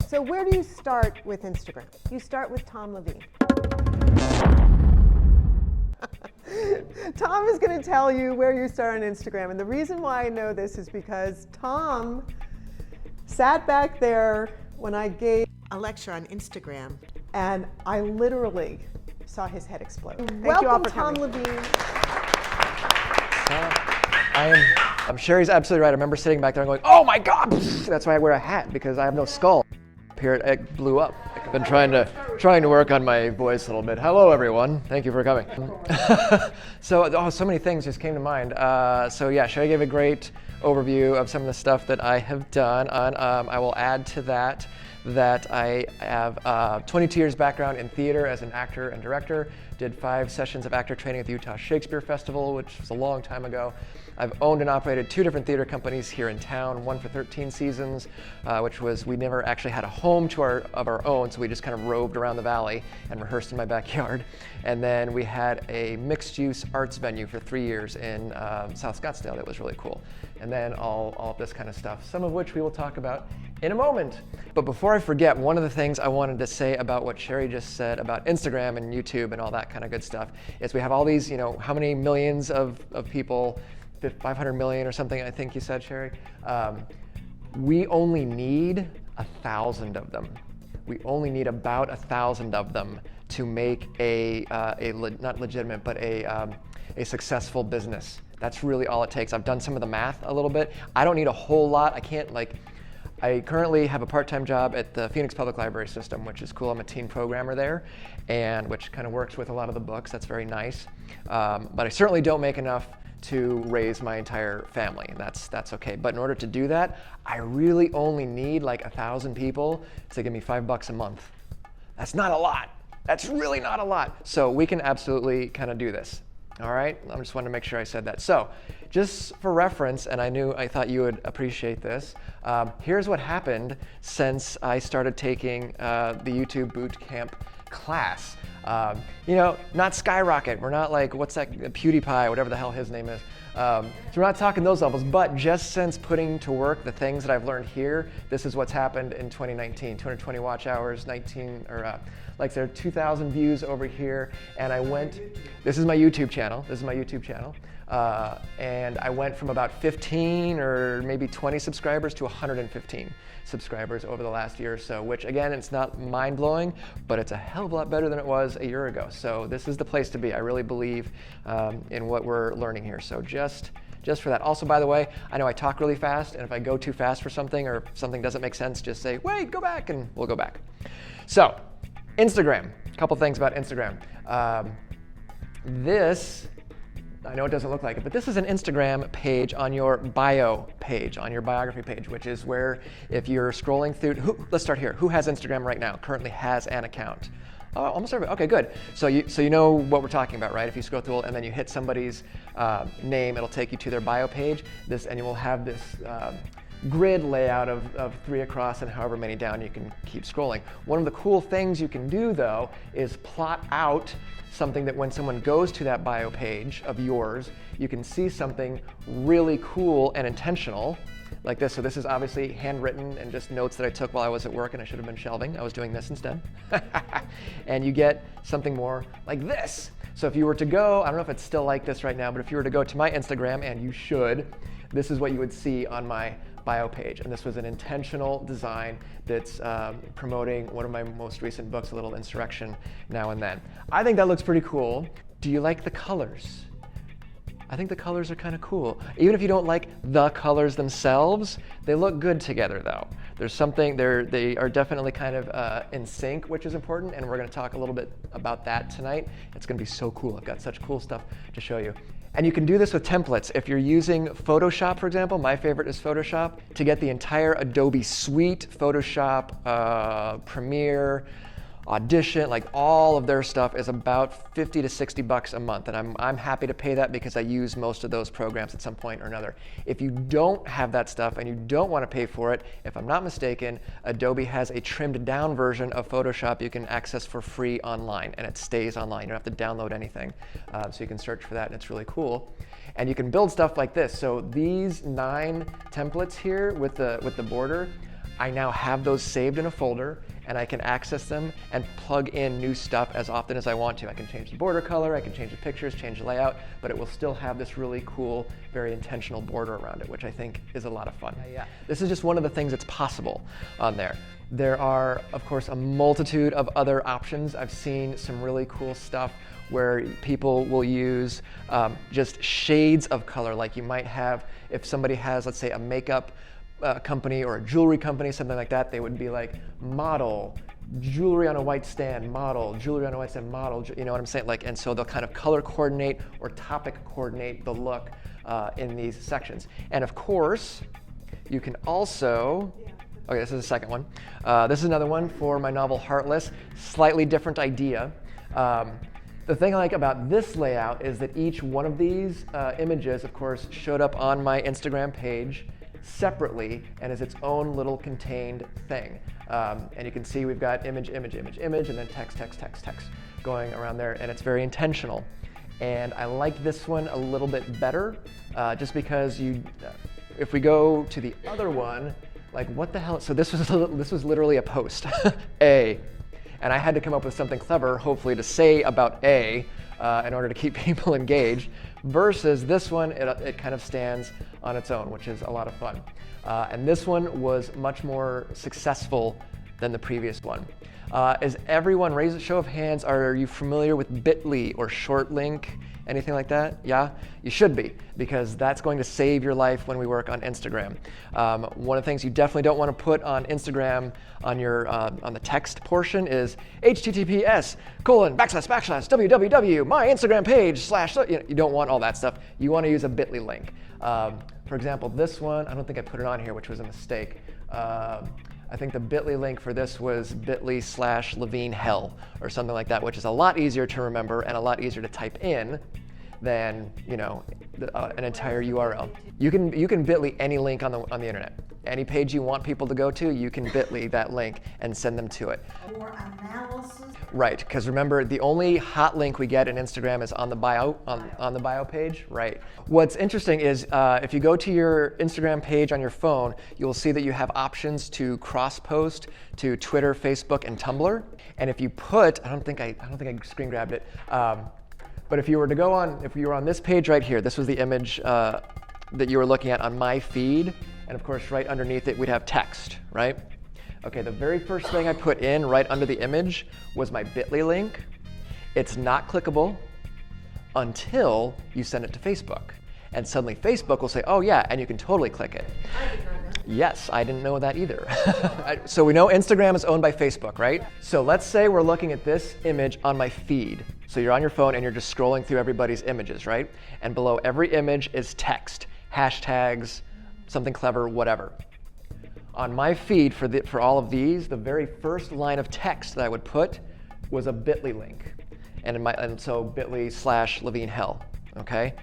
So where do you start with Instagram? You start with Tom Leveen. Tom is going to tell you where you start on Instagram. And the reason why I know this is because Tom sat back there when I gave a lecture on Instagram, and I literally saw his head explode. Welcome, Tom Leveen. Sheri's absolutely right. I remember sitting back there and going, oh my God! That's why I wear a hat, because I have no skull. Here it blew up. I've been trying to work on my voice a little bit. Hello, everyone. Thank you for coming. So many things just came to mind. So yeah, Sheri gave a great overview of some of the stuff that I have done. I will add to that I have 22 years background in theater as an actor and director. Did 5 sessions of actor training at the Utah Shakespeare Festival, which was a long time ago. I've owned and operated 2 different theater companies here in town, one for 13 seasons, which was, we never actually had a home of our own, so we just kind of roved around the valley and rehearsed in my backyard. And then we had a mixed-use arts venue for 3 years in South Scottsdale that was really cool. And then all of this kind of stuff, some of which we will talk about in a moment. But before I forget, one of the things I wanted to say about what Sheri just said about Instagram and YouTube and all that kind of good stuff is we have all these, how many millions of people, 500 million or something, I think you said, Sheri. We only need 1,000 of them. We only need about 1,000 of them to make not legitimate, but a successful business. That's really all it takes. I've done some of the math a little bit. I don't need a whole lot. I currently have a part-time job at the Phoenix Public Library System, which is cool. I'm a teen programmer there, and which kind of works with a lot of the books. That's very nice. But I certainly don't make enough to raise my entire family. That's okay. But in order to do that, I really only need like 1,000 people to give me $5 a month. That's not a lot. That's really not a lot. So we can absolutely kind of do this. All right, I just wanted to make sure I said that. So just for reference, and I thought you would appreciate this, here's what happened since I started taking the YouTube Bootcamp class. Not skyrocket. We're not like, what's that, PewDiePie, whatever the hell his name is. So we're not talking those levels, but just since putting to work the things that I've learned here, this is what's happened in 2019. 220 watch hours, 2,000 views over here, and this is my YouTube channel, and I went from about 15 or maybe 20 subscribers to 115 subscribers over the last year or so, which again, it's not mind-blowing, but it's a hell of a lot better than it was a year ago. So this is the place to be. I really believe in what we're learning here. So just for that. Also, by the way, I know I talk really fast, and if I go too fast for something or if something doesn't make sense, just say, wait, go back, and we'll go back. So, Instagram, a couple things about Instagram. This, I know it doesn't look like it, but this is an Instagram page on your bio page, on your biography page, which is where if you're scrolling through, let's start here. Who has Instagram right now, currently has an account? Oh, almost everybody. Okay, good. So you know what we're talking about, right? If you scroll through and then you hit somebody's name, it'll take you to their bio page. And you will have this grid layout of 3 across and however many down. You can keep scrolling. One of the cool things you can do, though, is plot out something that when someone goes to that bio page of yours, you can see something really cool and intentional like this. So this is obviously handwritten and just notes that I took while I was at work and I should have been shelving. I was doing this instead. And you get something more like this. So if you were to go, I don't know if it's still like this right now, but if you were to go to my Instagram, and you should, this is what you would see on my bio page. And this was an intentional design that's promoting one of my most recent books, a little Insurrection now and then. I think that looks pretty cool. Do you like the colors? I think the colors are kind of cool. Even if you don't like the colors themselves, they look good together though. There's something, they are definitely kind of in sync, which is important, and we're gonna talk a little bit about that tonight. It's gonna be so cool. I've got such cool stuff to show you. And you can do this with templates. If you're using Photoshop, for example, my favorite is Photoshop, to get the entire Adobe suite, Photoshop, Premiere, Audition, like all of their stuff is about $50 to $60 a month. And I'm happy to pay that because I use most of those programs at some point or another. If you don't have that stuff and you don't want to pay for it, if I'm not mistaken, Adobe has a trimmed down version of Photoshop you can access for free online, and it stays online. You don't have to download anything. So you can search for that, and it's really cool. And you can build stuff like this. So these 9 templates here with the border, I now have those saved in a folder, and I can access them and plug in new stuff as often as I want to. I can change the border color, I can change the pictures, change the layout, but it will still have this really cool, very intentional border around it, which I think is a lot of fun. This is just one of the things that's possible on there. There are, of course, a multitude of other options. I've seen some really cool stuff where people will use just shades of color, like you might have, if somebody has, let's say, a makeup company or a jewelry company, something like that, they would be like model, jewelry on a white stand, model, jewelry on a white stand, model, you know what I'm saying? Like, and so they'll kind of color coordinate or topic coordinate the look in these sections. And of course, you can also, okay, this is the second one. This is another one for my novel Heartless, slightly different idea. The thing I like about this layout is that each one of these images, of course, showed up on my Instagram page separately and is its own little contained thing. And you can see we've got image, image, image, image, and then text, text, text, text going around there, and it's very intentional. And I like this one a little bit better, just because if we go to the other one, like what the hell? So this was literally a post, A. And I had to come up with something clever, hopefully, to say about A in order to keep people engaged, versus this one, it kind of stands on its own, which is a lot of fun. And this one was much more successful than the previous one. Is everyone, raise a show of hands, are you familiar with Bitly or short link? Anything like that? Yeah? You should be, because that's going to save your life when we work on Instagram. One of the things you definitely don't want to put on Instagram on your on the text portion is https://www my Instagram page / you don't want all that stuff. You want to use a Bitly link. For example, this one, I don't think I put it on here, which was a mistake. I think the Bitly link for this was bit.ly/Leveen hell or something like that, which is a lot easier to remember and a lot easier to type in than, you know, an entire URL. You can Bitly any link on the internet. Any page you want people to go to, you can Bitly that link and send them to it. For analysis. Right, because remember, the only hot link we get in Instagram is on the bio, on the bio page, right? What's interesting is if you go to your Instagram page on your phone, you'll see that you have options to cross-post to Twitter, Facebook, and Tumblr. And if you put, I don't think I screen grabbed it, but if you were to go on, if you were on this page right here, this was the image that you were looking at on my feed, and of course, right underneath it, we'd have text, right? Okay, the very first thing I put in right under the image was my Bitly link. It's not clickable until you send it to Facebook. And suddenly Facebook will say, oh yeah, and you can totally click it. I did not know. Yes, I didn't know that either. So we know Instagram is owned by Facebook, right? So let's say we're looking at this image on my feed. So you're on your phone and you're just scrolling through everybody's images, right? And below every image is text, hashtags, something clever, whatever. On my feed for all of these, the very first line of text that I would put was a Bitly link. And so bit.ly/Leveen hell, okay?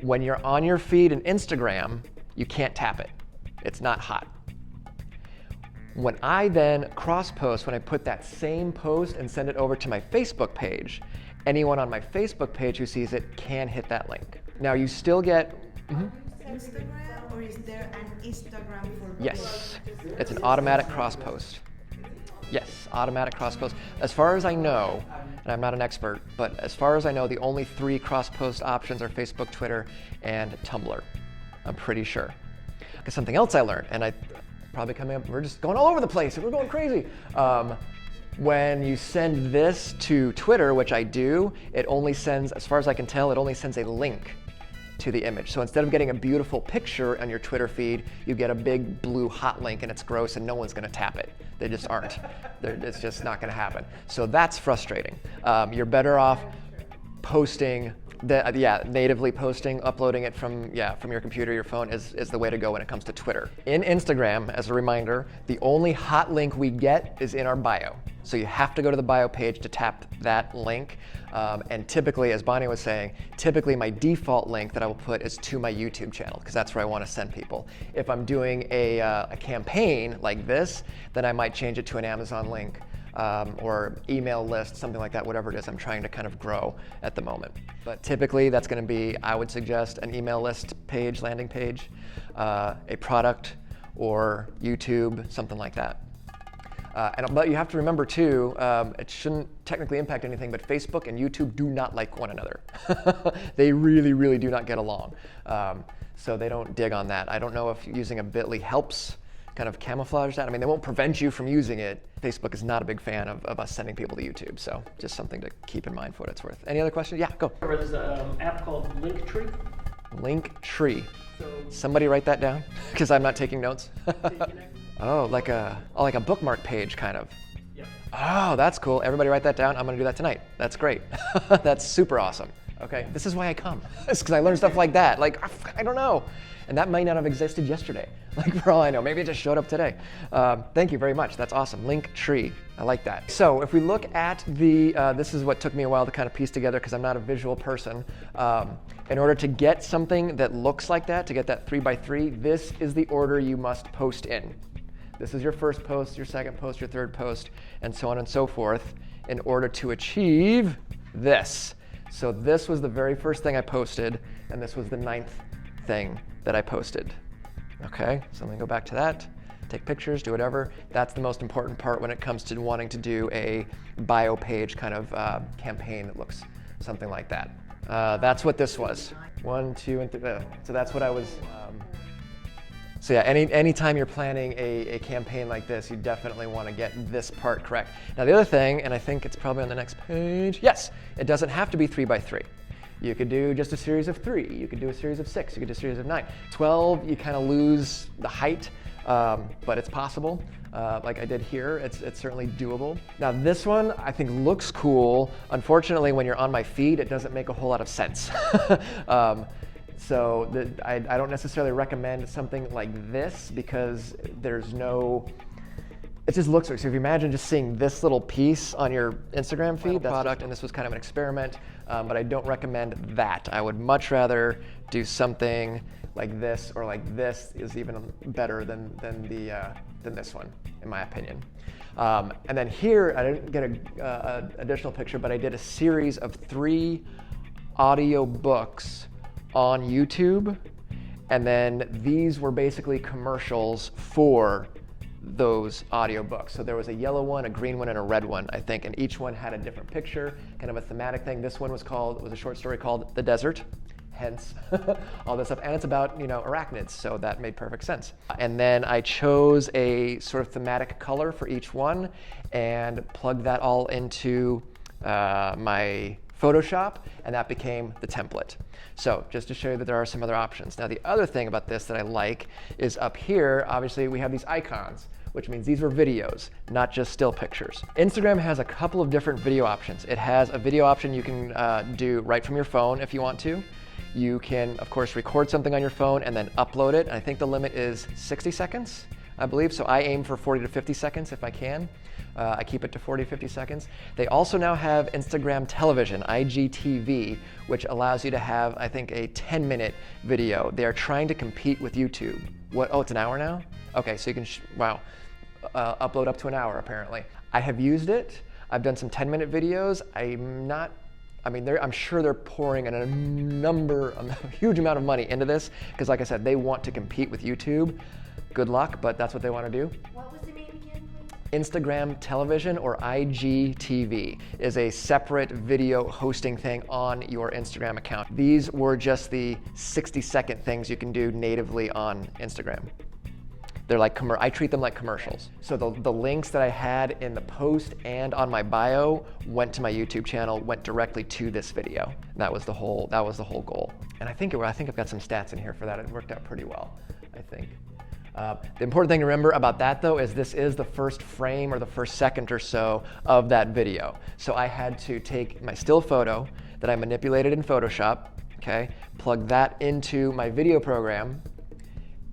When you're on your feed in Instagram, you can't tap it. It's not hot. When I then cross-post, when I put that same post and send it over to my Facebook page, anyone on my Facebook page who sees it can hit that link. Now you still get... Instagram, or is there an Instagram for Yes, it's an automatic cross-post. Yes, automatic cross-post. As far as I know, and I'm not an expert, but as far as I know, the only 3 cross-post options are Facebook, Twitter, and Tumblr. I'm pretty sure. Because something else I learned, and I probably coming up, we're just going all over the place, and we're going crazy. When you send this to Twitter, which I do, it only sends, as far as I can tell, it only sends a link to the image. So instead of getting a beautiful picture on your Twitter feed, you get a big blue hot link and it's gross and no one's gonna tap it. They just aren't. It's just not gonna happen. So that's frustrating. You're better off posting, natively posting, uploading it from your computer, your phone is the way to go when it comes to Twitter. In Instagram, as a reminder, the only hot link we get is in our bio. So you have to go to the bio page to tap that link. And typically, as Bonnie was saying, typically my default link that I will put is to my YouTube channel, because that's where I want to send people. If I'm doing a campaign like this, then I might change it to an Amazon link or email list, something like that, whatever it is I'm trying to kind of grow at the moment. But typically that's going to be, I would suggest, an email list page, landing page, a product, or YouTube, something like that. But you have to remember too, it shouldn't technically impact anything, but Facebook and YouTube do not like one another. They really, really do not get along. So they don't dig on that. I don't know if using a bit.ly helps kind of camouflage that. I mean, they won't prevent you from using it. Facebook is not a big fan of us sending people to YouTube, so just something to keep in mind for what it's worth. Any other questions? Yeah, go. There's an app called LinkTree. LinkTree. So Somebody write that down, because I'm not taking notes. Oh, like a bookmark page, kind of. yeah. Oh, that's cool. Everybody write that down. I'm gonna do that tonight. That's great. That's super awesome. Okay, this is why I come. It's because I learn stuff like that. Like, I don't know. And that might not have existed yesterday. Like, for all I know, maybe it just showed up today. Thank you very much. That's awesome. LinkTree. I like that. So if we look at the, this is what took me a while to kind of piece together because I'm not a visual person. In order to get something that looks like that, to get that 3x3, this is the order you must post in. This is your first post, your second post, your third post, and so on and so forth in order to achieve this. So this was the very first thing I posted, and this was the 9th thing that I posted. Okay, so let me go back to that, take pictures, do whatever. That's the most important part when it comes to wanting to do a bio page kind of campaign that looks something like that. That's what this was. 1, 2, and 3. So that's what I was. So yeah, anytime you're planning a campaign like this, you definitely want to get this part correct. Now the other thing, and I think it's probably on the next page, yes, it doesn't have to be 3x3. You could do just a series of 3, you could do a series of 6, you could do a series of 9. 12, you kind of lose the height, but it's possible. Like I did here, it's certainly doable. Now this one I think looks cool. Unfortunately, when you're on my feed, it doesn't make a whole lot of sense. So I don't necessarily recommend something like this because there's no, it just looks weird. So if you imagine just seeing this little piece on your Instagram feed, that's product, and this was kind of an experiment, but I don't recommend that. I would much rather do something like this, or like this is even better than this one, in my opinion. And then here, I didn't get an additional picture, but I did a series of 3 audio books on YouTube, and then these were basically commercials for those audiobooks. So there was a yellow one, a green one, and a red one, I think, and each one had a different picture, kind of a thematic thing. This one was a short story called The Desert, hence all this stuff, and it's about, arachnids, so that made perfect sense. And then I chose a sort of thematic color for each one and plugged that all into my Photoshop, and that became the template. So just to show you that there are some other options. Now the other thing about this that I like is up here, obviously we have these icons, which means these were videos, not just still pictures. Instagram has a couple of different video options. It has a video option you can do right from your phone if you want to. You can, of course, record something on your phone and then upload it. And I think the limit is 60 seconds, I believe. So I aim for 40 to 50 seconds if I can. I keep it to 40, 50 seconds. They also now have Instagram television, IGTV, which allows you to have, I think, a 10-minute video. They are trying to compete with YouTube. What? Oh, it's an hour now? Okay, so you can, upload up to an hour, apparently. I have used it. I've done some 10-minute videos. I'm sure they're pouring a huge amount of money into this, because like I said, they want to compete with YouTube. Good luck, but that's what they want to do. What was the name again, please? Instagram television, or IGTV, is a separate video hosting thing on your Instagram account. These were just the 60-second things you can do natively on Instagram. They're like, I treat them like commercials. So the links that I had in the post and on my bio went to my YouTube channel, went directly to this video. That was the whole goal. And I think I've got some stats in here for that. It worked out pretty well, I think. The important thing to remember about that, though, is this is the first frame or the first second or so of that video. So I had to take my still photo that I manipulated in Photoshop, okay, plug that into my video program,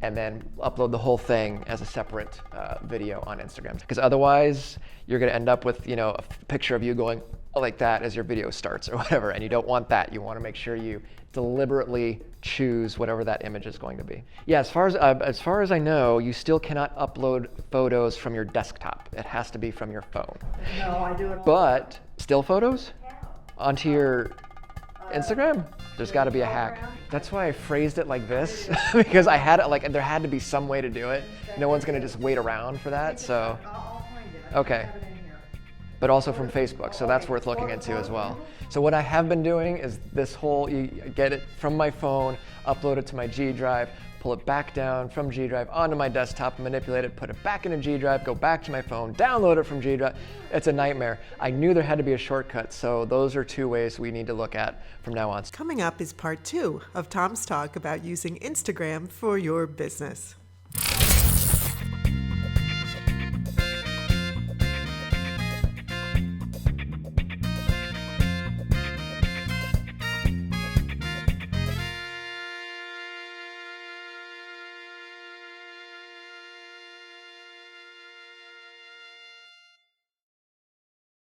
and then upload the whole thing as a separate video on Instagram. Because otherwise, you're gonna end up with a picture of you going like that as your video starts or whatever, and you don't want that. You wanna make sure you deliberately choose whatever that image is going to be. Yeah, as far as I know, you still cannot upload photos from your desktop. It has to be from your phone. No, I do it all. But still photos onto your Instagram? There's got to be a hack. That's why I phrased it like this, because I had it like, there had to be some way to do it. No one's gonna just wait around for that, so. Okay. But also from Facebook, so that's worth looking into as well. So what I have been doing is this whole, you get it from my phone, upload it to my G drive, pull it back down from G drive onto my desktop, manipulate it, put it back into G drive, go back to my phone, download it from G drive. It's a nightmare. I knew there had to be a shortcut, so those are 2 ways we need to look at from now on. Coming up is part 2 of Tom's talk about using Instagram for your business.